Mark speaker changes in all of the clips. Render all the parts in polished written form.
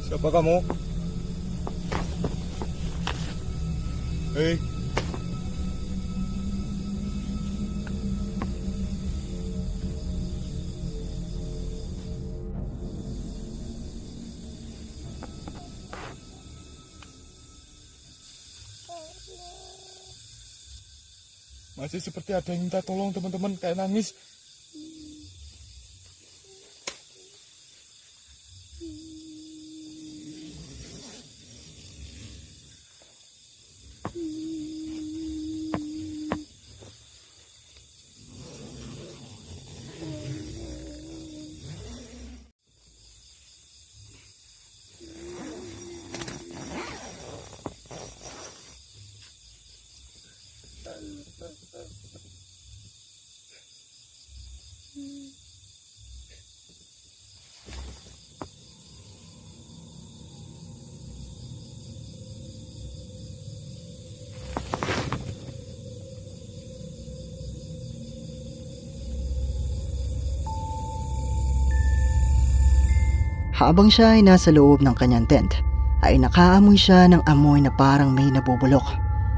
Speaker 1: Siapa kamu? Hei. Masih seperti ada yang minta tolong teman-teman, kayak nangis.
Speaker 2: Habang siya ay nasa loob ng kanyang tent, ay nakaamoy siya ng amoy na parang may nabubulok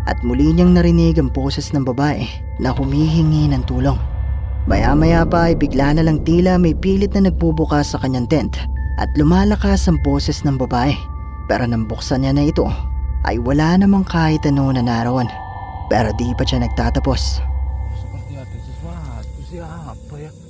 Speaker 2: at muli niyang narinig ang boses ng babae na humihingi ng tulong. Maya-maya pa ay bigla na lang tila may pilit na nagbubukas sa kanyang tent at lumalakas ang boses ng babae. Pero nang buksan niya na ito, ay wala namang kahit ano na naroon. Pero di pa siya nagtatapos.
Speaker 1: Seperti ada sesuatu, siapa ya?